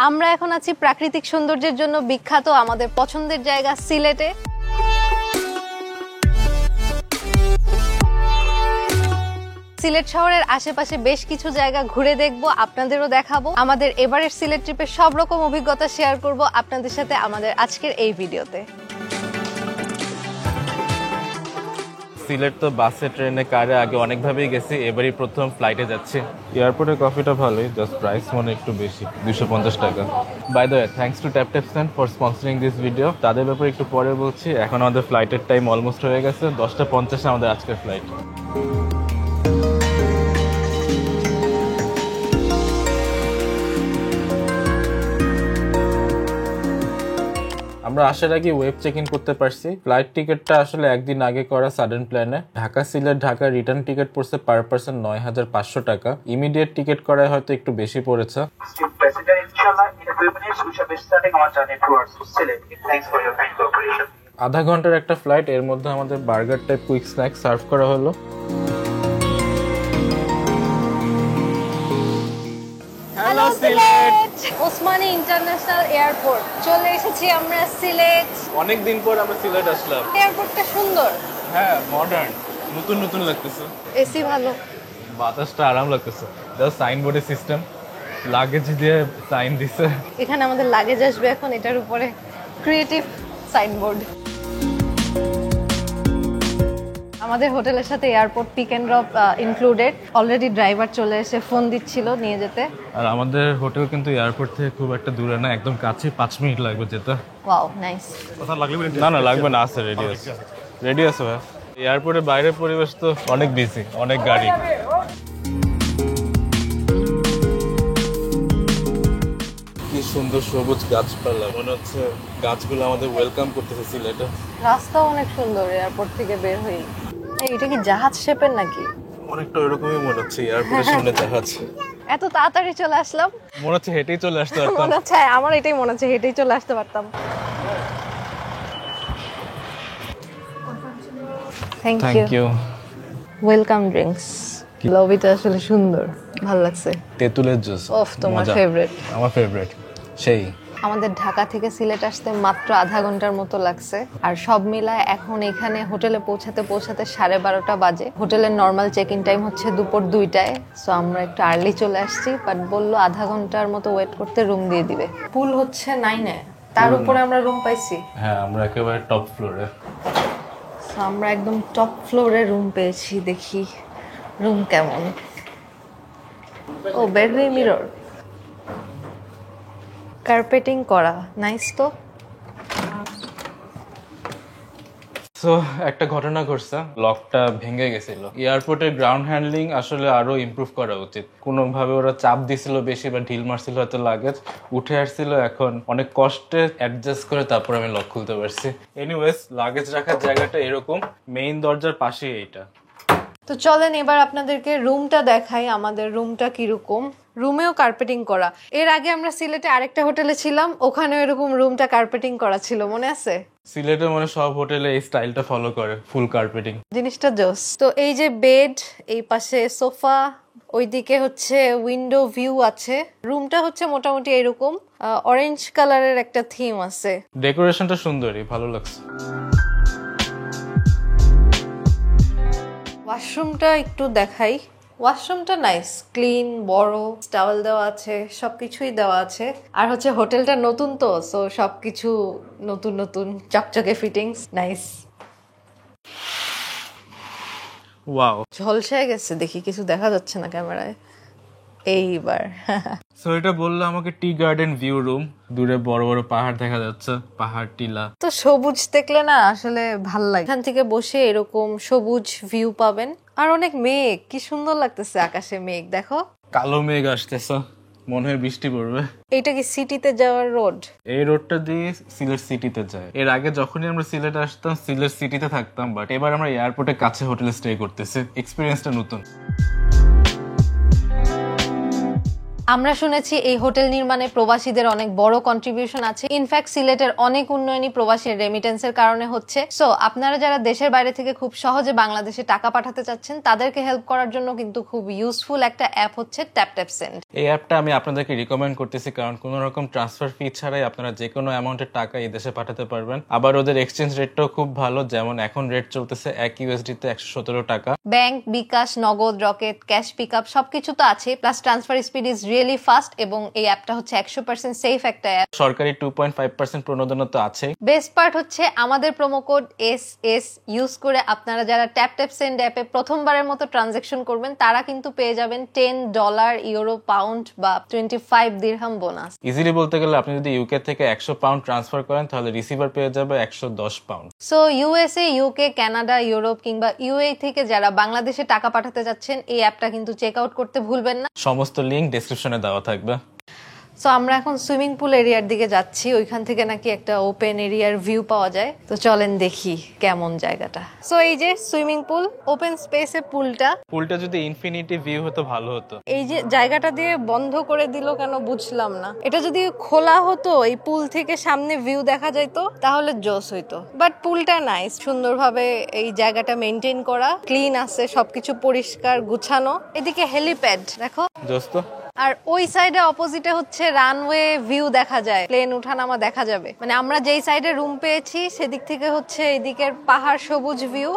আমরা এখন আছি প্রাকৃতিক সৌন্দর্যের জন্য বিখ্যাত আমাদের পছন্দের জায়গা সিলেটে। সিলেট শহরের আশেপাশে বেশ কিছু জায়গা ঘুরে দেখবো, আপনাদেরও দেখাবো। আমাদের এবারের সিলেট ট্রিপের সব রকম অভিজ্ঞতা শেয়ার করব আপনাদের সাথে আমাদের আজকের এই ভিডিওতে। সিলেট তো বাসে, ট্রেনে, কারে আগে অনেকভাবেই গেছি, এবারই প্রথম ফ্লাইটে যাচ্ছি। এয়ারপোর্টের কফিটা ভালোই, জাস্ট প্রাইস মনে একটু বেশি, 250 টাকা। By the way, thanks to tap tap stand for sponsoring this video. তাদের ব্যাপারে একটু পরে বলছি। এখন আমাদের ফ্লাইটের টাইম অলমোস্ট হয়ে গেছে, 10:50 আমাদের আজকের ফ্লাইট। আমরা আসার আগে ওয়েব চেক ইন করতে পারছি। ফ্লাইট টিকিটটা আসলে একদিন আগে করা সাডেন প্ল্যানে। ঢাকা সিলেট ঢাকা রিটার্ন টিকিট পড়ছে পার পার্সন 9,500 টাকা। ইমিডিয়েট টিকিট করায় হয়তো একটু বেশি পড়েছে। আধা ঘন্টার একটা ফ্লাইট, এর মধ্যে আমাদের burger type quick snacks serve করা হলো। Hello Sylhet, Osmani international airport. চলে এসেছি আমরা সিলেট। অনেক দিন পর আমরা সিলেট আসলাম। এয়ারপোর্টটা সুন্দর, হ্যাঁ, মডার্ন, নতুন নতুন লাগতেছে। এসি ভালো, বাতাসটা আরাম লাগতেছে। সাইনবোর্ডের সিস্টেম, লাগেজ দিয়ে সাইন দিছে। এখানে আমাদের লাগেজ আসবে এখন, এটার উপরে ক্রিয়েটিভ সাইনবোর্ড। আমাদের হোটেলের সাথে airport pick and drop included. Already driver চলে এসে ফোন দিচ্ছিল নিয়ে যেতে। আর আমাদের হোটেল কিন্তু এয়ারপোর্ট থেকে খুব একটা দূরে না, একদম কাছে, 5 মিনিট লাগবে যেতে। Wow, nice. না না, লাগবে না, আছে, রেডি আছে, রেডি আছে ভাই। এয়ারপোর্টের বাইরের পরিবেশ তো অনেক বিজি, অনেক গাড়ি। কি সুন্দর সবুজ গাছপালা, মনে হচ্ছে গাছগুলো আমাদের ওয়েলকাম করতেছে সিলেটে। রাস্তাও অনেক সুন্দর এয়ারপোর্ট থেকে বের হই। এটা কি জাহাজ শেপের নাকি? অনেকটা ওরকমই মনে হচ্ছে, এয়ারপোর্টের সামনে জাহাজ। এত তাড়াতাড়ি চলে আসলাম, মনে হচ্ছে হেঁটেই চলে আসতে পারতাম। মনে হচ্ছে, আমার এটাই মনে হচ্ছে হেঁটেই চলে আসতে পারতাম। Thank you. Welcome drinks. লবিটা আসলে সুন্দর, ভালো লাগছে। তেঁতুলের জুস, ওফ, তোমার ফেভারিট। আমার ফেভারিট সেই। আমাদের ঢাকা থেকে সিলেট আসতে মাত্র আধা ঘন্টার মতো লাগছে। আর সব মিলায় এখন এখানে হোটেলে পৌঁছাতে 12:30 বাজে। হোটেলের নর্মাল চেক ইন টাইম হচ্ছে দুপুর 2টায়। সো আমরা একটু আর্লি চলে আসছি, বাট বললো আধা ঘন্টার মতো ওয়েট করতে রুম দিয়ে দিবে। পুল হচ্ছে 9-এ, তার উপরে আমরা রুম পাইছি। হ্যাঁ, আমরা একেবারে টপ ফ্লোরে। সো আমরা একদম টপ ফ্লোরে রুম পেয়েছি। দেখি রুম কেমন। ও, বেডরুম মিরর, কার্পেটিং করা, নাইস তো। সো একটা ঘটনা ঘটছে, লকটা ভেঙে গেছিল। এয়ারপোর্টের গ্রাউন্ড হ্যান্ডলিং আসলে আরো ইমপ্রুভ করা উচিত। কোনোভাবে ওরা চাপ দিছিল বেশি বা ঢিল মারছিল, হয়তো লাগেজ উঠে আসছিল। এখন অনেক কষ্টে অ্যাডজাস্ট করে তারপর আমি লক খুলতে পারছি। এনিওয়েজ, লাগেজ রাখার জায়গাটা এরকম, মেইন দরজার পাশেই এইটা। তো চলেন এবার আপনাদেরকে রুমটা দেখাই, আমাদের রুমটা কিরকম। রুমেও কার্পেটিং করা। এর আগে আমরা সিলেটে আরেকটা হোটেলে ছিলাম, ওখানে এরকম রুমটা কার্পেটিং করা ছিল, মনে আছে? সিলেটে মানে সব হোটেলে এই স্টাইলটা ফলো করে, ফুল কার্পেটিং। জিনিসটা জোস। তো এই যে বেড, এই পাশে সোফা, ওইদিকে হচ্ছে উইন্ডো ভিউ আছে। রুমটা হচ্ছে মোটামুটি এরকম, অরেঞ্জ কালারের একটা থিম আছে। ডেকোরেশনটা সুন্দরই, ভালো লাগছে। ওয়াশরুমটা একটু দেখাই। ওয়াশরুমটা নাইস, ক্লিন, বড়, টাওয়েল দেওয়া আছে, সবকিছুই দেওয়া আছে। আর হচ্ছে হোটেলটা নতুন তো, সো সবকিছু নতুন নতুন, চকচকে ফিটিংস, নাইস। ওয়াও, ঝলসায় গেছে, দেখি কিছু দেখা যাচ্ছে না ক্যামেরায়। এইবার সো এটা বললো আমাকে টি গার্ডেন ভিউ রুম। দূরে বড় বড় পাহাড় দেখা যাচ্ছে, পাহাড় টিলা। তো সবুজ দেখলে না আসলে ভাল লাগে। এখান থেকে বসে এরকম সবুজ ভিউ পাবেন। আর অনেক মেঘ, কি সুন্দর লাগতেছে আকাশে মেঘ, দেখো। কালো মেঘ আসতেছে, মনে হয় বৃষ্টি পড়বে। এইটা কি সিটিতে যাওয়ার রোড? এই রোডটা দিয়ে সিলেট সিটিতে যায়। এর আগে যখনই আমরা সিলেট আসতাম, সিলেট সিটিতে থাকতাম, বাট এবার আমরা এয়ারপোর্টের কাছে হোটেলে স্টে করতেছি। এক্সপিরিয়েন্সটা নতুন। আমরা শুনেছি এই হোটেল নির্মাণে প্রবাসীদের অনেক বড় কন্ট্রিবিউশন আছে। ইনফ্যাক্ট সিলেটের অনেক উন্নয়নই প্রবাসীর রেমিটেন্সের কারণে হচ্ছে। সো আপনারা যারা দেশের বাইরে থেকে খুব সহজে বাংলাদেশে টাকা পাঠাতে চাচ্ছেন তাদেরকে হেল্প করার জন্য কিন্তু খুব ইউজফুল একটা অ্যাপ হচ্ছে TapTapSend। এই অ্যাপটা আমি আপনাদেরকে রিকমেন্ড করতেছি, কারণ কোনো রকম ট্রান্সফার ফি ছাড়াই আপনারা যে কোনো অ্যামাউন্টের টাকা এই দেশে পাঠাতে পারবেন। আবার ওদের এক্সচেঞ্জ রেটটাও খুব ভালো, যেমন এখন রেট চলতেছে 1 USD তে 117 টাকা। ব্যাংক, বিকাশ, নগদ, রকেট, ক্যাশ পিকআপ সবকিছু তো আছে, plus transfer speed is really fast এবং এই অ্যাপটা হচ্ছে 100% সেফ একটা অ্যাপ। সরকারি 2.5% প্রণোদনা তো আছেই। বেস্ট পার্ট হচ্ছে আমাদের প্রোমো কোড SS ইউজ করে আপনারা যারা TapTapSend অ্যাপে প্রথমবারের মতো ট্রানজাকশন করবেন তারা কিন্তু পেয়ে যাবেন $10, ইউরো, পাউন্ড বা 25 দিরহাম বোনাস। ইজিলি বলতে গেলে আপনি যদি ইউকে থেকে 100 পাউন্ড ট্রান্সফার করেন তাহলে রিসিভার পেয়ে যাবে 110 pound. So USA, UK, Canada, Europe কিংবা UAE থেকে যারা বাংলাদেশে টাকা পাঠাতে যাচ্ছেন এই অ্যাপটা কিন্তু চেক আউট করতে ভুলবেন না। সমস্ত লিংক ডেসক্রিপশনে দেওয়া থাকবে। সো আমরা এখন সুইমিং পুল এরিয়ার দিকে যাচ্ছি, ওইখান থেকে নাকি একটা ওপেন এরিয়ার ভিউ পাওয়া যায়। তো চলেন দেখি কেমন জায়গাটা। সো এই যে সুইমিং পুল, ওপেন স্পেসে পুলটা যদি ইনফিনিটি ভিউ হতো ভালো হতো। এই যে জায়গাটা দিয়ে বন্ধ করে দিল কেন বুঝলাম না। এটা যদি খোলা হতো, এই পুল থেকে সামনে ভিউ দেখা যাইতো তাহলে জোস হইতো। বাট পুলটা নাইস, সুন্দরভাবে এই জায়গাটা মেইনটেইন করা, ক্লিন আছে, সবকিছু পরিষ্কার গুছানো। এদিকে হেলিপ্যাড দেখো, জোস তো। আর ওই সাইডে অপোজিটে হচ্ছে রানওয়ে ভিউ দেখা যায়, প্লেন উঠানামা দেখা যাবে। মানে আমরা যেই সাইডে রুম পেয়েছি সেদিক থেকে হচ্ছে এদিকের পাহাড় সবুজ ভিউ,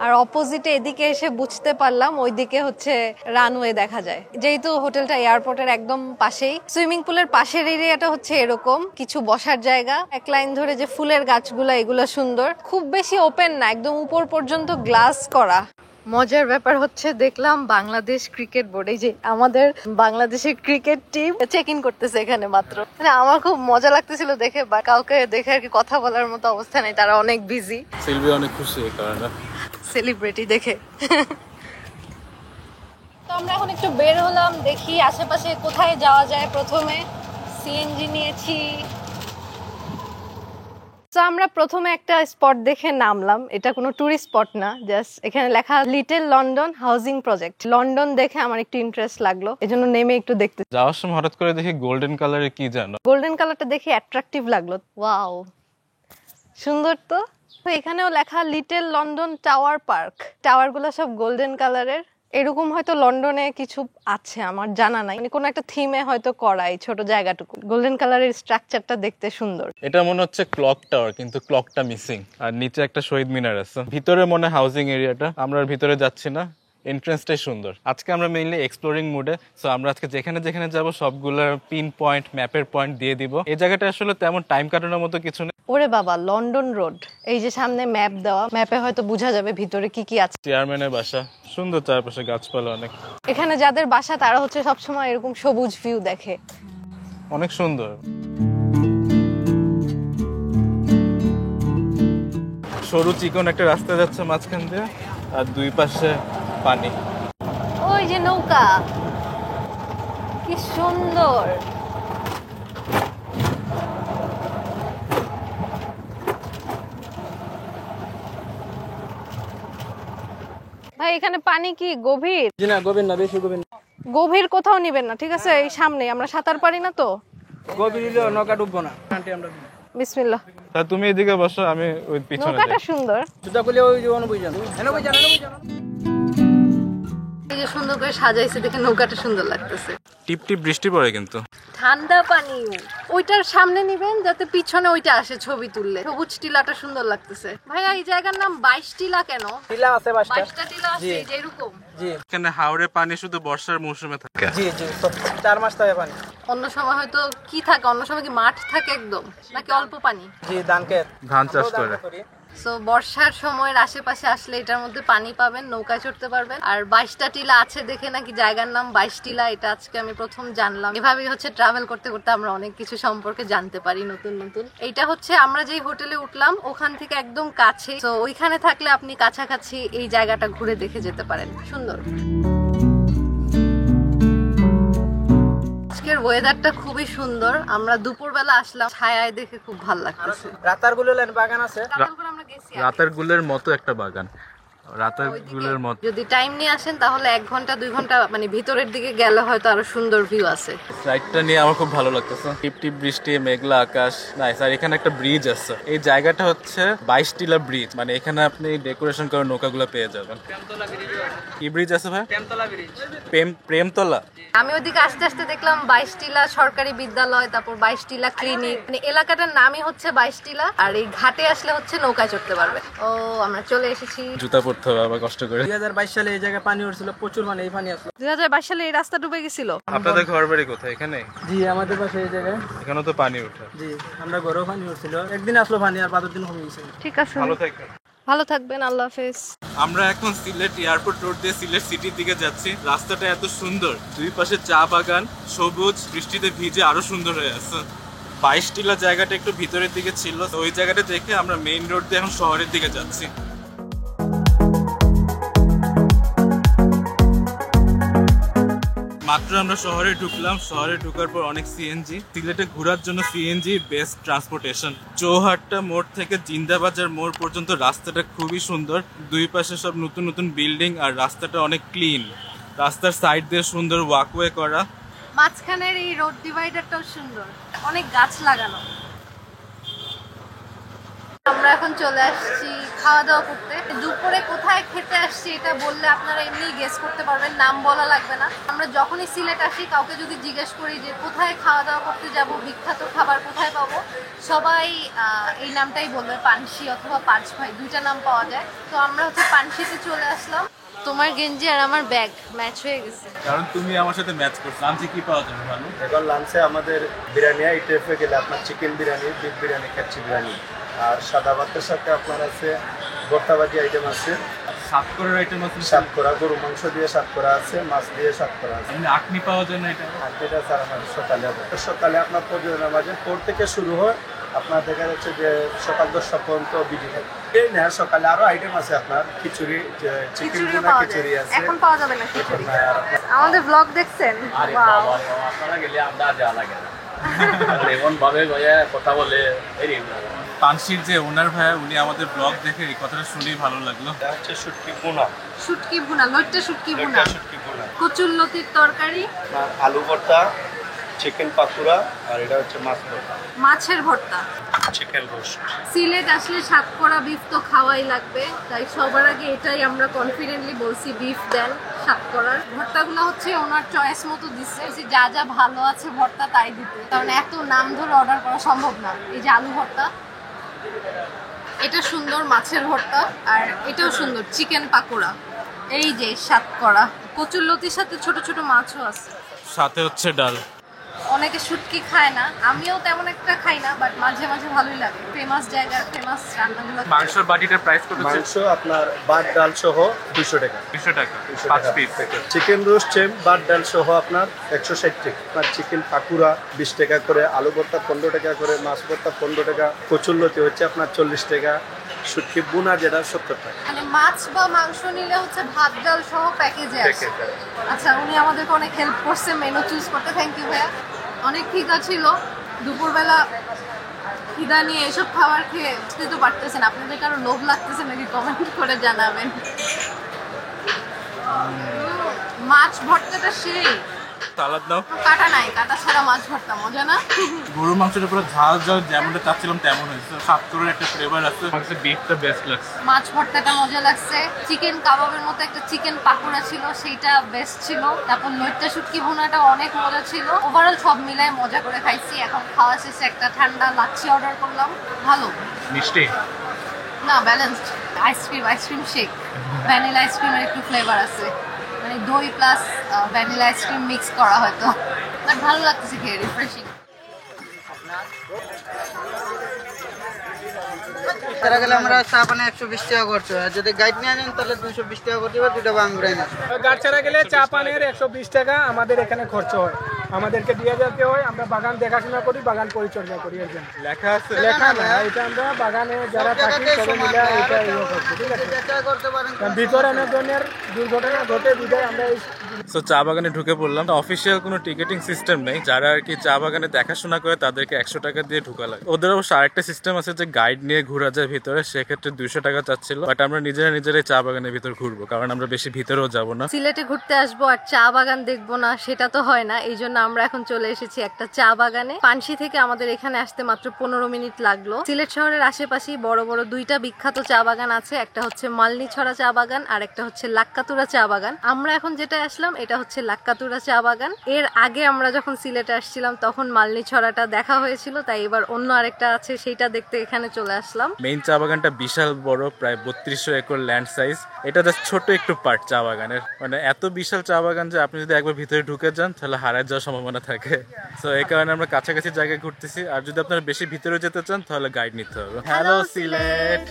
আর অপোজিটে এদিকে এসে বুঝতে পারলাম ওইদিকে হচ্ছে রানওয়ে দেখা যায়। যেহেতু হোটেলটা এয়ারপোর্টের একদম পাশেই, সুইমিং পুলের পাশের এরিয়াটা হচ্ছে এরকম কিছু বসার জায়গা, এক লাইন ধরে যে ফুলের গাছগুলো এগুলো সুন্দর, খুব বেশি ওপেন না, একদম উপর পর্যন্ত গ্লাস করা। মজার ব্যাপার হচ্ছে দেখলাম বাংলাদেশ ক্রিকেট বোর্ড, এই যে আমাদের বাংলাদেশের ক্রিকেট টিম চেক ইন করতেছে এখানে মাত্র। মানে আমার খুব মজা লাগতেছিল দেখে, বা কাউকে দেখে আর কি কথা বলার মতো অবস্থা নেই, তারা অনেক বিজি। সিলভি অনেক খুশি এই কারণে, সেলিব্রিটি দেখে। তো আমরা এখন একটু বের হলাম, দেখি আশেপাশে কোথায় যাওয়া যায়। প্রথমে সিএনজি নিয়েছি। তো আমরা প্রথমে একটা স্পট দেখে নামলাম, এটা কোনো টুরিস্ট স্পট না, জাস্ট এখানে লেখা little London housing project. London দেখে আমার একটু ইন্টারেস্ট লাগলো, এজন্য নেমে একটু দেখতে। যাওয়ার সময় হঠাৎ করে দেখি গোল্ডেন কালারের কি জানো, গোল্ডেন কালারটা দেখে অ্যাট্রাকটিভ লাগলো। ওয়াও, সুন্দর তো। তো এখানেও লেখা লিটল লন্ডন টাওয়ার পার্ক, টাওয়ারগুলো সব গোল্ডেন কালারের। এরকম হয়তো লন্ডনে কিছু আছে, আমার জানা নাই, মানে কোনো একটা থিমে হয়তো করা এই ছোট জায়গাটুকু। গোল্ডেন কালারের স্ট্রাকচারটা দেখতে সুন্দর। এটা মনে হচ্ছে ক্লক টাওয়ার, কিন্তু ক্লকটা মিসিং, আর নিচে একটা শহীদ মিনার আছে। ভিতরে মনে হাউজিং এরিয়াটা, আমরা ভিতরে যাচ্ছি না, এন্ট্রান্সটাই সুন্দর। আজকে আমরা মেইনলি এক্সপ্লোরিং মুডে, সো আমরা আজকে যেখানে যেখানে যাব সবগুলোর পিন পয়েন্ট, ম্যাপের পয়েন্ট দিয়ে দিব। এই জায়গাটা আসলে তেমন টাইম কাটানোর মতো কিছু নেই। ওরে বাবা, লন্ডন রোড, এই যে সামনে ম্যাপ দেওয়া, ম্যাপে হয়তো বোঝা যাবে ভিতরে কি কি আছে। চেয়ারম্যানের বাসা, সুন্দর, চারপাশে গাছপালা অনেক। এখানে যাদের বাসা তারা হচ্ছে সবসময় এরকম সবুজ ভিউ দেখে, অনেক সুন্দর। সরু চিকন একটা রাস্তা যাচ্ছে মাঝখান দিয়ে, আর দুই পাশে পানি। ওই যে নৌকা, কি সুন্দর। ভাই এখানে পানি কি গভীর? জি না, গভীর না, বেশি গভীর না। গভীর কোথাও নিবেন না, ঠিক আছে? এই সামনে, আমরা সাঁতার পারি না তো। গভীর হলেও নৌকা ডুববো না, আন্টি আমরা বিসমিল্লাহ। তা তুমি এদিকে বসো, আমি ওই পিছনে নৌকাটা যাই। সুন্দর। জুতা খুলে ওই যে অনুবই যান, অনুবই যান। এই যে সুন্দর করে সাজাইছে দেখে নৌকাটা সুন্দর লাগতেছে। টিপ টিপ বৃষ্টি পড়ে কিন্তু। ঠান্ডা পানি, ওইটার সামনে নিবেন যাতে পিছনে ওইটা আসে ছবি তুললে। সবুজ টিলাটা সুন্দর লাগতেছে। ভাইয়া এই জায়গার নাম 22 টিলা কেন? টিলা আছে 22টা টিলা আছে, এই যে এরকম। জি এখানে হাওড়ে পানি শুধু বর্ষার মৌসুমে থাকে। জি জি, 4 মাস থাকে পানি। অন্য সময় হয়তো কি থাকে, অন্য সময় কি মাঠ থাকে একদম, নাকি অল্প পানি? জি, ধান ক্ষেত, ধান চাষ করে। সো বর্ষার সময়ের আশেপাশে আসলে এটার মধ্যে পানি পাবেন, নৌকায় চড়তে পারবেন। আর 22টা টিলা আছে দেখে নাকি জায়গার নাম 22 টিলা, এটা আজকে আমি প্রথম জানলাম। এভাবেই হচ্ছে ট্রাভেল করতে করতে আমরা অনেক কিছু সম্পর্কে জানতে পারি নতুন নতুন। এইটা হচ্ছে আমরা যেই হোটেলে উঠলাম ওখান থেকে একদম কাছে, তো ওইখানে থাকলে আপনি কাছাকাছি এই জায়গাটা ঘুরে দেখে যেতে পারেন। সুন্দর। আজকের ওয়েদারটা খুবই সুন্দর, আমরা দুপুরবেলা আসলাম, ছায়ায় দেখে খুব ভালো লাগতেছে। রাতার গুলো বাগান আছে, কাঁঠালগুলো আমরা গেছি আগে। রাতের গুলের মতো একটা বাগান, রাতারগুলের মতো। যদি টাইম নিয়ে আসেন তাহলে 1 ঘন্টা 2 ঘন্টা মানে ভিতরের দিকে গেলে হয়তো আরো সুন্দর ভিউ আছে। রাইডটা নিয়ে আমার খুব ভালো লাগতেছে। টিপ টিপ বৃষ্টি, মেঘলা আকাশ, নাইস। আর এখানে একটা ব্রিজ আছে। এই জায়গাটা হচ্ছে 22 টিলা ব্রিজ, মানে এখানে আপনি ডেকোরেশন করা নৌকাগুলো পেয়ে যাবেন। কি ব্রিজ আছে ভাই? প্রেমতলা ব্রিজ। প্রেমতলা। আমি ওদিকে আস্তে আস্তে দেখলাম 22 টিলা সরকারি বিদ্যালয়, তারপর 22 টিলা ক্লিনিক, মানে এলাকাটার নামই হচ্ছে 22 টিলা। আর এই ঘাটে আসলে হচ্ছে নৌকায় চড়তে পারবে। ও আমরা চলে এসেছি। জুতা পরতে হবে আবার কষ্ট করে। 2022 সালে এই জায়গায় পানি উঠছিল, প্রচুর মানে এই পানি আসলো। 2022 সালে এই রাস্তা ডুবে গেছিল। আপনাদের ঘর বাড়ি কোথায়? এখানে? জি, আমাদের পাশে এই জায়গায়। এখানেও তো পানি ওঠে। জি, আমরা ঘরেও পানি উঠছিল, একদিন আসলো পানি আর 5 দিন কমে গেছে। ঠিক আছে, ভালো থাকবেন। ভালো থাকবেন, আল্লাহ হাফেজ। আমরা এখন সিলেট এয়ারপোর্ট রোড দিয়ে সিলেট সিটির দিকে যাচ্ছি। রাস্তাটা এত সুন্দর, দুই পাশে চা বাগান, সবুজ, বৃষ্টিতে ভিজে আরো সুন্দর হয়ে আছে। 22 টিলা জায়গাটা একটু ভিতরের দিকে ছিল, তো ওই জায়গাটা দেখে আমরা মেইন রোড দিয়ে এখন শহরের দিকে যাচ্ছি। মাত্র আমরা শহরে ঢুকলাম। শহরে ঢুকার পর অনেক সিএনজি। সিলেটে ঘোরার জন্য সিএনজি বেস্ট ট্রান্সপোর্টেশন। চৌহাট্টা মোড় থেকে জিন্দাবাজার মোড় পর্যন্ত রাস্তাটা খুবই সুন্দর। দুই পাশে সব নতুন নতুন বিল্ডিং আর রাস্তাটা অনেক ক্লিন। রাস্তার সাইড দিয়ে সুন্দর ওয়াকওয়ে করা। মাঝখানের এই রোড ডিভাইডারটাও সুন্দর, অনেক গাছ লাগানো। আমরা এখন চলে আসছি খাওয়া দাওয়া করতে। দুপুরে কোথায় খেতে আসছি এটা বললে আপনারা এমনি গেস করতে পারবেন, নাম বলা লাগবে না। আমরা যখনই সিলেট আসি কাউকে যদি জিজ্ঞেস করি যে কোথায় খাওয়া দাওয়া করতে যাব, বিখ্যাত খাবার কোথায় পাবো, সবাই এই নামটাই বলবে, পানসি অথবা পাঁচ ভাই, দুইটা নাম পাওয়া যায়। তো আমরা হচ্ছে পানসিতে চলে আসলাম। তোমার গেঞ্জি আর আমার ব্যাগ ম্যাচ হয়ে গেছে, কারণ তুমি আমার সাথে ম্যাচ করছো। লাঞ্চে কি পাওয়া যাবে ভালো? এখন লাঞ্চে আমাদের বিরিয়ানি আইটেমে গেলে আপনার চিকেন বিরিয়ানি, বিফ বিরিয়ানি, কাচ্চি বিরিয়ানি, আর সাদা ভাতের সাথে আপনার আছে ভর্তাবাজি আইটেম আছে, সাতকরার আইটেম আছে, সাতকরা গরু মাংস দিয়ে সাতকরা আছে, মাছ দিয়ে সাতকরা আছে। এমনি আখনি পাওয়া যায় না এটা? আর যেটা স্যার আমার সকালে হবে, সকালে আপনার প্রযোজনের মাঝে 4 থেকে শুরু হয়, আপনার দেখা যাচ্ছে যে সকাল 10টা পর্যন্ত বিজি থাকে। এই না, সকালে আরো আইটেম আছে আপনার খিচুড়ি, চিকেন খিচুড়িও বোনা পাওয়া খিচুড়ি যায়। আছে। এখন পাওয়া যাবে না খিচুড়ি। আর আপনার আমাদের ব্লগ দেখছেন? Wow. আপনারা গেলে আমরা যাওয়া লাগে না এমন ভাবে ভাইয়া কথা বলে পানসির যে ওনার ভাইয়া, উনি আমাদের ব্লগ দেখে এই কথাটা শুনেই ভালো লাগলো। এটা হচ্ছে শুটকি বোনা, শুটকি ভুনা, লইট্টা শুটকি ভুনা, এটা শুটকি বোনা, কচুরলতির তরকারি, আর আলু ভর্তা, চিকেন পাকুড়া, আর এটা হচ্ছে মাছ ভর্তা, মাছের ভর্তা। Chicken roast. সিলেট আসলে সাতকরা বিফ তো খাওয়াই লাগবে, তাই সবার আগে এটাই আমরা কনফিডেন্টলি বলছি, বিফ দেন সাতকরার। ভর্তাগুলো হচ্ছে ওনার চয়েস মতো দিচ্ছে, যা যা ভালো আছে ভর্তা তাই দিতে, কারণ এত নাম ধরে অর্ডার করা সম্ভব না। এই যে আলু ভর্তা, এটা সুন্দর মাছের ভর্তা, আর এটাও সুন্দর চিকেন পাকোড়া। এই যে সাতকরা, কচুরলতির সাথে ছোট ছোট মাছও আছে, সাথে হচ্ছে ডাল। অনেকে শুটকি খায় না, আমিও তেমন একটা খাই না, বাট মাঝে মাঝে ভালোই লাগে। ফেমাস জায়গার ফেমাস রান্নাগুলো। মাংসের বাটিটার প্রাইস কত? মাংস আপনার বাদ ডাল সহ 200 টাকা। 200 টাকা 200 5 টাকা। পিস। চিকেন রোস্ট সেম বাদ ডাল সহ আপনার 160 টাকা। আপনার চিকেন পাকুড়া 20 টাকা করে, আলু ভর্তা 15 টাকা করে, মাছ ভর্তা 15 টাকা, কচুরলতি হচ্ছে আপনার 40 টাকা, শুটকি বোনা যেটা 70 টাকা। মানে মাছ বা মাংস নিলে হচ্ছে ভাত ডাল সহ প্যাকেজে আছে। প্যাকেজে। আচ্ছা, উনি আমাদেরকে অনেক হেল্প করছে মেনু চুজ করতে, থ্যাংক ইউ ভাইয়া। অনেক খিদা ছিল, দুপুরবেলা খিদা নিয়ে এসব খাবার খেয়ে বুঝতে তো পারতেছেন। আপনাদের কারো লোভ লাগতেছে নাকি কমেন্ট করে জানাবেন। মাছ ভর্তাটা সেই, সালাদ দাও। কাটা নাই, কাটা ছাড়া মাছ ভর্তা মজা না? গরুর মাংসের উপরে ঝাল ঝাল যেমনটা চাচ্ছিলাম তেমন হয়েছে। সাতকরার একটা ফ্লেভার আছে। আমার কাছে বিফটা বেস্ট লাগছে। মাছ ভর্তাটা মজা লাগছে। চিকেন কাবাবের মতো একটা চিকেন পাকোড়া ছিল, সেইটা বেস্ট ছিল। তারপর লইট্টা শুটকি ভুনাটা অনেক মজা ছিল। ওভারঅল সব মিলায় মজা করে খাইছি। এখন খাওয়া শেষে একটা ঠান্ডা লাচ্ছি অর্ডার করলাম, ভালো মিষ্টি না, ব্যালেন্সড। আইসক্রিম শেক, ভ্যানিলা আইসক্রিমের একটু ফ্লেভার আছে, মানে দই প্লাস ভ্যানিলা আইসক্রিম মিক্স করা হয়তো, বাট ভালো লাগতেছে খেয়ে, রিফ্রেশিং। তারা গেলে আমরা চা পানে 120 টাকা করতে হয়, যদি গাইড নিয়ে আনেন তাহলে 220 টাকা করতে হবে, দুটো বাঙ্গুরাই না। গাছ ছাড়া গেলে চা পানের 120 টাকা আমাদের এখানে খরচ হয়, আমাদেরকে দিয়ে যেতে হয়। আমরা বাগান দেখাশোনা করি, বাগান পরিচর্যা করি। এর জন্য লেখা আছে। লেখা না, এটা আমরা বাগানে যারা থাকি সবাই মিলে এটা ইয়ে করছি, ঠিক আছে? করতে পারেন। কারণ ভিতরে অনেক ধরনের দুর্ঘটনা ঘটে, বিধায় আমরা এই সো চা বাগানে ঢুকে পড়লাম। অফিসিয়াল কোনো টিকেটিং সিস্টেম নেই, যারা আর কি চা বাগানে দেখাশোনা করে তাদেরকে 100 টাকা দিয়ে ঢুকা লাগে। ওদের অবশ্য আরেকটা সিস্টেম আছে যে গাইড নিয়ে ঘোরা যায় ভিতরে, সেক্ষেত্রে 200 টাকা চাচ্ছিল। বাট আমরা নিজেরাই চা বাগানের ভিতর ঘুরবো, কারণ আমরা বেশি ভিতরেও যাবো না। সিলেটে ঘুরতে আসবো আর চা বাগান দেখবো না সেটা তো হয় না, এই জন্য আমরা এখন চলে এসেছি একটা চা বাগানে। পানশি থেকে আমাদের এখানে আসতে মাত্র 15 মিনিট লাগলো। সিলেট শহরের আশেপাশেই বড় বড় দুইটা বিখ্যাত চা বাগান আছে, একটা হচ্ছে মালনীছড়া চা বাগান আর একটা হচ্ছে লাক্কাতুরা চা বাগান। আমরা এখন যেটা আসলাম এটা হচ্ছে লাক্কাতুরা চা বাগান। এর আগে আমরা যখন সিলেটে আসছিলাম তখন মালনীছড়াটা দেখা হয়েছিল, তাই এবার অন্য আরেকটা আছে সেইটা দেখতে এখানে চলে আসলাম। মেইন চা বাগানটা বিশাল বড়, প্রায় 3200 একর ল্যান্ড সাইজ। এটা জাস্ট ছোট একটু পার্ট চা বাগানের, মানে এত বিশাল চা বাগান যে আপনি যদি একবার ভিতরে ঢুকে যান তাহলে হারায় যাওয়ার সম্ভাবনা থাকে। তো এই কারণে আমরা কাছাকাছি জায়গায় ঘুরতেছি, আর যদি আপনারা বেশি ভিতরে যেতে চান তাহলে গাইড নিতে হবে। হ্যালো সিলেট।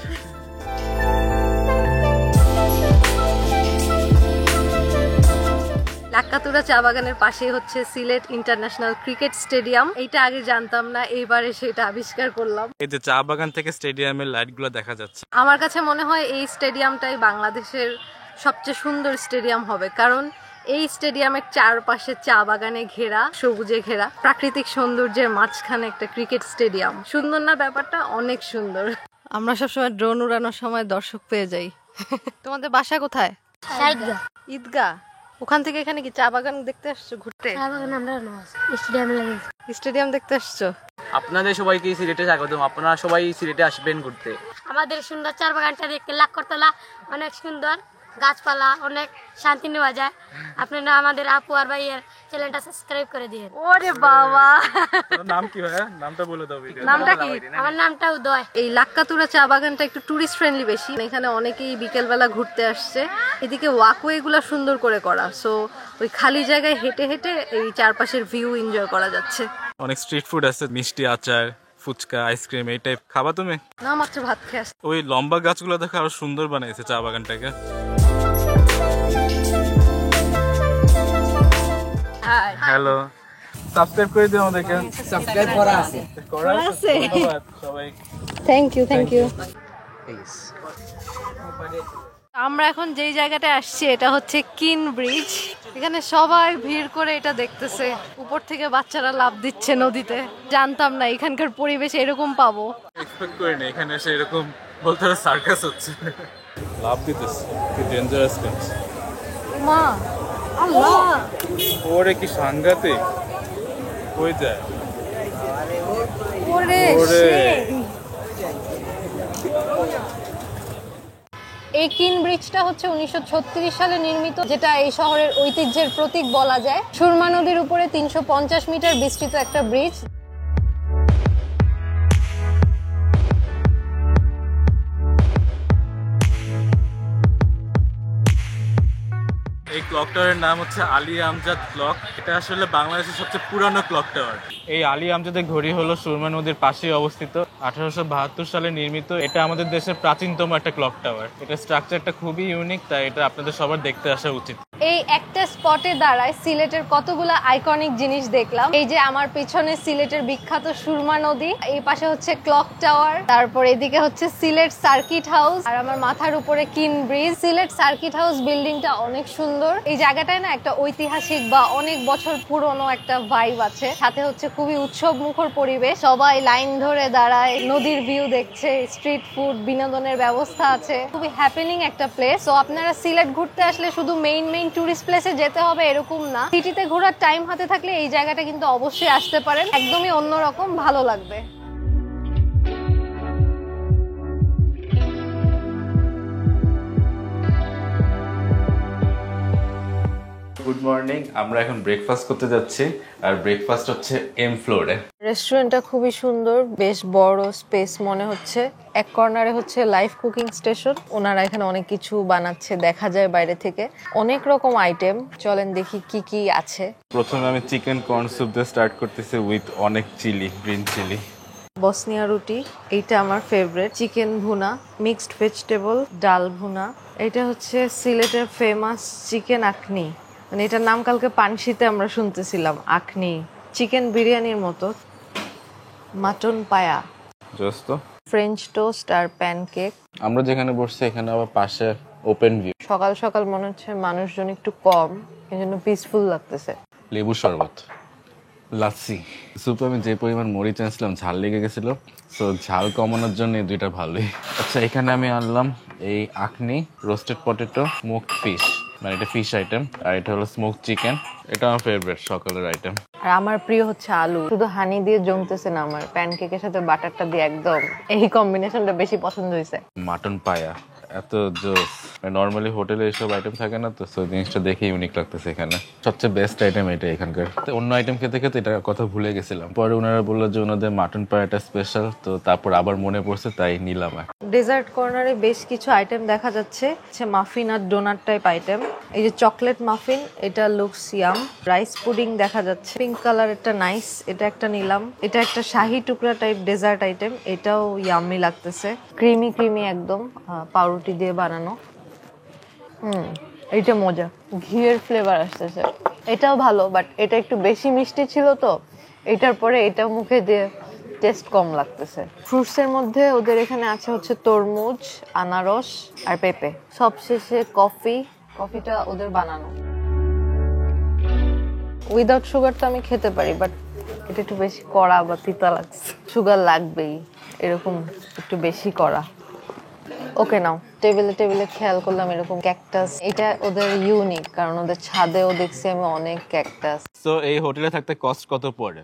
লাক্কাতুরা চা বাগানের পাশে হচ্ছে সিলেট ইন্টারন্যাশনাল ক্রিকেট স্টেডিয়াম। এইটা আগে জানতাম না, এইবারে সেটা আবিষ্কার করলাম। এই যে চা বাগান থেকে স্টেডিয়ামের লাইটগুলো দেখা যাচ্ছে। আমার কাছে মনে হয় এই স্টেডিয়ামটাই বাংলাদেশের সবচেয়ে সুন্দর স্টেডিয়াম হবে, কারণ এই স্টেডিয়ামের চারপাশে চা বাগানে ঘেরা, সবুজে ঘেরা, প্রাকৃতিক সৌন্দর্যের মাঝখানে একটা ক্রিকেট স্টেডিয়াম। সুন্দর না ব্যাপারটা? অনেক সুন্দর। আমরা সবসময় ড্রোন উড়ানোর সময় দর্শক পেয়ে যাই। তোমাদের বাসা কোথায়? ঈদগাহ। ওখান থেকে এখানে কি চা বাগান দেখতে আসছো ঘুরতে? স্টেডিয়াম দেখতে আসছো? আপনাদের সবাইকে সিলেটে স্বাগতম। আপনারা সবাই সিলেটে আসবেন ঘুরতে। আমাদের সুন্দর চা বাগানটা দেখতে লাক্কাতুরা অনেক সুন্দর, গাছপালা অনেক শান্তি নেওয়া যায়। আপনারা আমাদের আপু আর ভাইয়ের চ্যানেলটা সাবস্ক্রাইব করে দিন। ওরে বাবা, নাম কি ভাইয়া? নামটা বলে দাও। নামটা কি? আমার নামটা উদয়। এই লাক্কাতুরা চা বাগানটা একটু টুরিস্ট ফ্রেন্ডলি বেশি, এখানে অনেকেই বিকেলবেলা ঘুরতে আসছে। এদিকে ওয়াকওয়ে গুলা সুন্দর করে করা, সো ওই খালি জায়গায় হেঁটে হেঁটে এই চারপাশের ভিউ এনজয় করা যাচ্ছে। অনেক স্ট্রিট ফুড আছে, মিষ্টি, আচার, ফুচকা, আইসক্রিম, এই টাইপ। খাবা তুমি? না, মাত্র ভাত খেয়ে আসছে। ওই লম্বা গাছগুলো দেখো আরো সুন্দর বানাইছে চা বাগানটাকে। হ্যালো, সাবস্ক্রাইব করে দিও আমাদেরকে। সাবস্ক্রাইব করা আছে। ধন্যবাদ সবাই। Thank you. আমরা এখন যেই জায়গাটায় আসছি এটা হচ্ছে কিন ব্রিজ। এখানে সবাই ভিড় করে এটা দেখতেছে। উপর থেকে বাচ্চারা লাফ দিচ্ছে নদীতে। জানতাম না এখানকার পরিবেশ এরকম পাবো। এক্সপেক্ট করিনি এখানে এসে এরকম বলতে হবে সার্কাস হচ্ছে। লাভ দিতেছে, কি ডেঞ্জারাস কাজ। মা, আল্লাহ, ওরে কি সাংঘাতিক। কই যায়? ওরে ওরে। এই কিন ব্রিজটা হচ্ছে 1936 সালে নির্মিত, যেটা এই শহরের ঐতিহ্যের প্রতীক বলা যায়। সুরমা নদীর উপরে 350 মিটার বিস্তৃত একটা ব্রিজ। এই ক্লক টাওয়ারের নাম হচ্ছে আলী আমজাদ ক্লক। এটা আসলে বাংলাদেশের সবচেয়ে পুরানো ক্লক টাওয়ার। এই আলী আমজাদের ঘড়ি হলো সুরমা নদীর পাশেই অবস্থিত, 1872 সালে নির্মিত। এটা আমাদের দেশের প্রাচীনতম একটা ক্লক টাওয়ার। এটা স্ট্রাকচারটা খুবই ইউনিক, তাই এটা আপনাদের সবার দেখতে আসা উচিত। এই একটা স্পটে দাঁড়ায় সিলেটের কতগুলো আইকনিক জিনিস দেখলাম। এই যে আমার পেছনে সিলেটের বিখ্যাত সুরমা নদী, এই পাশে হচ্ছে ক্লক টাওয়ার, তারপর এদিকে হচ্ছে সিলেট সার্কিট হাউস, আর আমার মাথার উপরে কিন ব্রিজ। সিলেট সার্কিট হাউস বিল্ডিংটা অনেক সুন্দর। এই জায়গাটায় না একটা ঐতিহাসিক বা অনেক বছর পুরনো একটা ভাইব আছে, সাথে হচ্ছে খুবই উৎসব মুখর পরিবেশ। সবাই লাইন ধরে দাঁড়ায়, নদীর ভিউ দেখছে, স্ট্রিট ফুড, বিনোদনের ব্যবস্থা আছে। খুবই হ্যাপেনিং একটা প্লেস। তো আপনারা সিলেট ঘুরতে আসলে শুধু মেইন টুরিস্ট প্লেসে যেতে হবে এরকম না, সিটিতে ঘোরার টাইম হাতে থাকলে এই জায়গাটা কিন্তু অবশ্যই আসতে পারেন। একদমই অন্যরকম, ভালো লাগবে। Good morning. আমরা এখন ব্রেকফাস্ট করতে যাচ্ছি, আর ব্রেকফাস্ট হচ্ছে এম ফ্লোরে। রেস্টুরেন্টটা খুবই সুন্দর, বেশ বড় স্পেস মনে হচ্ছে। এক কর্নারে হচ্ছে লাইভ কুকিং স্টেশন, ওনারা এখানে অনেক কিছু বানাচ্ছে, দেখা যায় বাইরে থেকে। অনেক রকম আইটেম, চলেন দেখি কি কি আছে। প্রথমে আমি চিকেন কর্ন স্যুপ দিয়ে স্টার্ট করতেছি উইথ অনেক চিলি, গ্রিন চিলি। বসনিয়া রুটি, এইটা আমার ফেভারিট। চিকেন ভুনা, মিক্সড ভেজিটেবল, ডাল ভুনা। এটা হচ্ছে সিলেটের ফেমাস চিকেন আখনি, মানে এটার নাম কালকে পানশিতে আমরা শুনতেছিলাম, আখনি। চিকেন বিরিয়ানির মতো। মাটন পায়া, জাস্ট ফ্রেঞ্চ টোস্ট আর প্যানকেক। আমরা যেখানে বসছি এখানে আবার পাশে ওপেন ভিউ। সকাল সকাল মনে হচ্ছে মানুষজন একটু কম, এই জন্য পিসফুল লাগতেছে। লেবু শরবত, লাচ্ছি, সুপে আমি যে পরিমাণ মরিচ আনছিলাম ঝাল লেগে গেছিল, সো ঝাল কমানোর জন্য এই দুইটা ভালোই। আচ্ছা, এখানে আমি আনলাম এই আখনি, রোস্টেড পটেটো, স্মোকড ফিশ, মানে এটা ফিশ আইটেম, আর এটা হলো স্মোক চিকেন। এটা আমার ফেভারিট সকালের আইটেম। আর আমার প্রিয় হচ্ছে আলু, শুধু হানি দিয়ে জমতেছে না, আমার প্যানকেকের সাথে বাটারটা দিয়ে একদম এই কম্বিনেশনটা বেশি পছন্দ হয়েছে। মাটন পায়া এত জোস, নর্মালি হোটেলে এইসব আইটেম থাকে না, তো সো জিনিসটা দেখে ইউনিক লাগতেছে এখানে। সবচেয়ে বেস্ট আইটেম এটা এখানকার। তো অন্য আইটেম খেতে খেতে এটা কথা ভুলে গেছিলাম, পরে ওনারা বললো যে ওনাদের মাটন পায়াটা স্পেশাল, তো তারপর আবার মনে পড়ছে তাই নিলাম। ডেজার্ট কর্নারে বেশ কিছু আইটেম দেখা যাচ্ছে, মাফিন আর ডোনাট টাইপ আইটেম। এই যে চকলেট মাফিন, এটা লুকস ইয়াম। রাইস পুডিং দেখা যাচ্ছে, পিঙ্ক কালার, একটা নাইস, এটা একটা নিলাম। এটা একটা শাহি টুকরা টাইপ ডেজার্ট আইটেম, এটাও ইয়ামি লাগতেছে, ক্রিমি ক্রিমি একদম, পাউরুটি দিয়ে বানানো। এইটা মজা, ঘিয়ের ফ্লেভার আসতেছে। এটাও ভালো, বাট এটা একটু বেশি মিষ্টি ছিল, তো এটার পরে এটা মুখে দিয়ে টেস্ট কম লাগতেছে। ফ্রুটসের মধ্যে ওদের এখানে আছে হচ্ছে তরমুজ, আনারস আর পেঁপে। সবশেষে কফিটা ওদের বানানো। উইদাউট সুগার তো আমি খেতে পারি, বাট এটা একটু বেশি কড়া বা তিতা লাগছে। সুগার লাগবেই, এরকম একটু বেশি কড়া। ওকে, নাও টেবিলে খেয়াল করলাম এরকম ক্যাকটাস, এটা ওদের ইউনিক, কারণ ওদের ছাদেও দেখছি আমি অনেক ক্যাকটাস। সো এই হোটেলে থাকতে কস্ট কত পড়ে?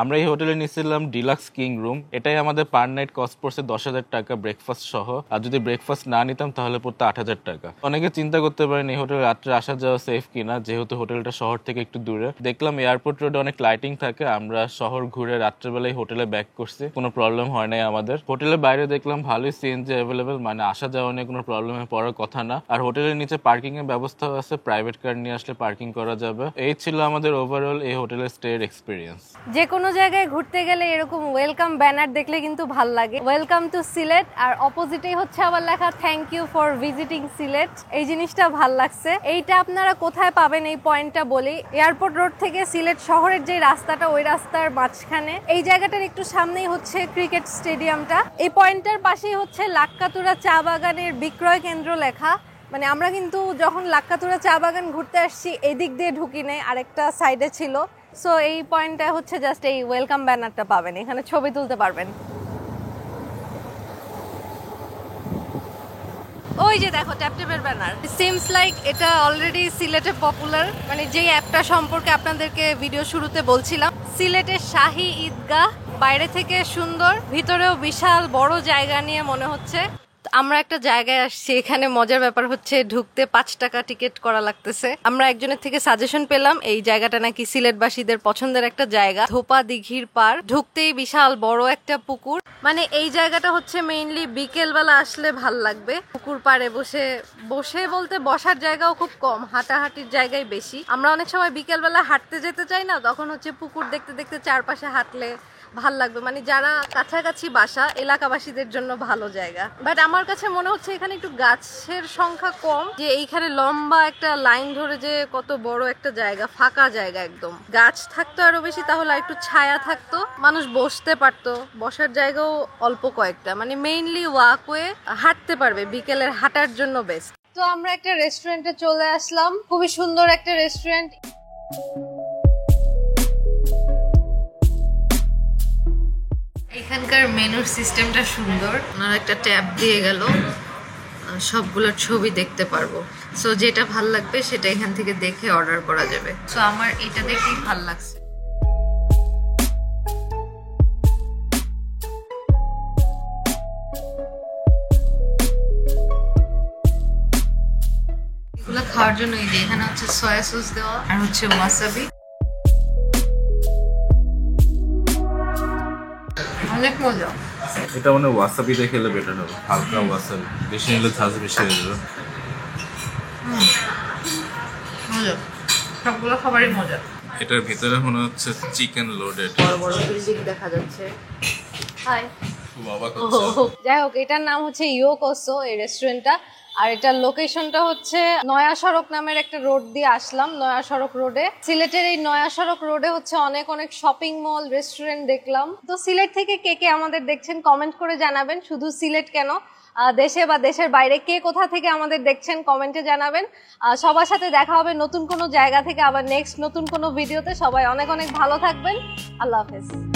আমরা এই হোটেলে নিয়েছিলাম ডিলাক্স কিং রুম। এটাই আমাদের পার নাইট কস্ট পড়ছে 10,000 টাকা ব্রেকফাস্ট সহ, আর যদি ব্রেকফাস্ট না নিতাম তাহলে পড়তো 8,000 টাকা। অনেকে চিন্তা করতে পারেন এই হোটেলে রাত্রে আসা যাওয়া সেফ কিনা, যেহেতু হোটেলটা শহর থেকে একটু দূরে। দেখলাম এয়ারপোর্ট রোডে অনেক লাইটিং থাকে, আমরা শহর ঘুরে রাত্রেবেলায় হোটেলে ব্যাক করছি, কোনো প্রবলেম হয় নাই আমাদের। হোটেলের বাইরে দেখলাম ভালোই সিএনজি অ্যাভেলেবেল, মানে আসা যাওয়া নিয়ে কোনো প্রবলেমে পড়ার কথা না। আর হোটেলের নিচে পার্কিং এর ব্যবস্থা আছে, প্রাইভেট কার নিয়ে আসলে পার্কিং করা যাবে। এই ছিল আমাদের ওভারঅল এই হোটেলের স্টে এক্সপিরিয়েন্স। যে কোনো জায়গায় ঘুরতে গেলে এরকম ওয়েলকাম ব্যানার দেখলে কিন্তু ভাল লাগে, ওয়েলকাম টু সিলেট, আর অপোজিটেই হচ্ছে আবার লেখা thank you for visiting Sylhet. এই জিনিসটা ভাল লাগছে। এইটা আপনারা কোথায় পাবেন এই পয়েন্টটা বলি, এয়ারপোর্ট রোড থেকে সিলেট শহরের যে রাস্তাটা, ওই রাস্তার মাঝখানে এই জায়গাটার একটু সামনেই হচ্ছে ক্রিকেট স্টেডিয়ামটা। এই পয়েন্টটার পাশেই হচ্ছে লাক্কাতুরা চা বাগানের বিক্রয় কেন্দ্র লেখা। মানে আমরা কিন্তু যখন লাক্কাতুরা চা বাগান ঘুরতে আসছি এদিক দিয়ে ঢুকি নেই, আরেকটা সাইডে ছিল। সো এই পয়েন্টটা হচ্ছে জাস্ট এই ওয়েলকাম ব্যানারটা পাবেন, এখানে ছবি তুলতে পারবেন। ওই যে দেখো ট্যাপট্যাপের ব্যানার, সিমস লাইক এটা অলরেডি সিলেটে পপুলার। মানে যেই অ্যাপটা সম্পর্কে আপনাদেরকে ভিডিও শুরুতে বলছিলাম, সিলেটের শাহী ঈদগাহ, বাইরে থেকে সুন্দর, ভিতরেও বিশাল বড় জায়গা নিয়ে মনে হচ্ছে। আমরা একটা জায়গায় আসছি, এখানে মজার ব্যাপার হচ্ছে ঢুকতে 5 টাকা টিকিট করা লাগতেছে। আমরা একজনের থেকে সাজেশন পেলাম এই জায়গাটা নাকি সিলেটবাসীদের পছন্দের একটা জায়গা, ধোপা দিঘির পার, ঢুকতেই বিশাল বড় একটা পুকুর। মানে এই জায়গাটা হচ্ছে মেইনলি বিকেল বেলা আসলে ভাল লাগবে। পুকুর পাড়ে বসে বলতে বসার জায়গাও খুব কম, হাঁটাহাঁটির জায়গায় বেশি। আমরা অনেক সময় বিকেল বেলা হাঁটতে যেতে চাই না, তখন হচ্ছে পুকুর দেখতে দেখতে চারপাশে হাঁটলে ভাল লাগবে। মানে যারা কাছাকাছি বাসা, এলাকাবাসীদের জন্য ভালো জায়গা। বাট আমার কাছে মনে হচ্ছে এখানে একটু গাছের সংখ্যা কম, যে এইখানে লম্বা একটা লাইন ধরে যে কত বড় একটা জায়গা, ফাঁকা জায়গা একদম। গাছ থাকতো আরো বেশি, তাহলে একটু ছায়া থাকতো, মানুষ বসতে পারতো, বসার জায়গাও অল্প কয়েকটা। মানে মেইনলি ওয়াকওয়ে, হাঁটতে পারবে, বিকেলের হাঁটার জন্য বেস্ট। তো আমরা একটা রেস্টুরেন্টে চলে আসলাম, খুবই সুন্দর একটা রেস্টুরেন্ট। এখানকার মেনুর সিস্টেমটা সুন্দর, ওনারা একটা ট্যাব দিয়ে গেল, সবগুলোর ছবি দেখতে পারবো। সো যেটা ভাল লাগবে সেটা এখান থেকে দেখে অর্ডার করা যাবে। সো আমার এটা দেখেই ভাল লাগছে। এগুলো খাওয়ার জন্য এই যে এখানে হচ্ছে সয়া সস দেওয়া, আর হচ্ছে ওয়াসাবি, অনেক মজা। এটা মানে ওয়াসাবি দিয়ে খেলে বেটার হবে, হালকা ওয়াসাবি, বেশি নিলে ঝাঁজ বেশি হয়ে যাবে। মজা, সবগুলো খাবারই মজা। এটার ভিতরে মনে হচ্ছে চিকেন লোডেড, বড় বড় বিল্ডিং দেখা যাচ্ছে। হাই, বাবা যাই হোক, এটার নাম হচ্ছে ইয়োকোসো এই রেস্টুরেন্টটা। আর এটার লোকেশনটা হচ্ছে নয়া সড়ক নামের একটা রোড দিয়ে আসলাম, নয়া সড়ক রোডে। সিলেটের এই নয়া সড়ক রোডে হচ্ছে অনেক অনেক শপিং মল, রেস্টুরেন্ট দেখলাম। তো সিলেট থেকে কে কে আমাদের দেখছেন কমেন্ট করে জানাবেন, শুধু সিলেট কেন, দেশে বা দেশের বাইরে কে কোথা থেকে আমাদের দেখছেন কমেন্টে জানাবেন। সবার সাথে দেখা হবে নতুন কোনো জায়গা থেকে আবার নেক্সট নতুন কোনো ভিডিওতে। সবাই অনেক অনেক ভালো থাকবেন। আল্লাহ হাফেজ।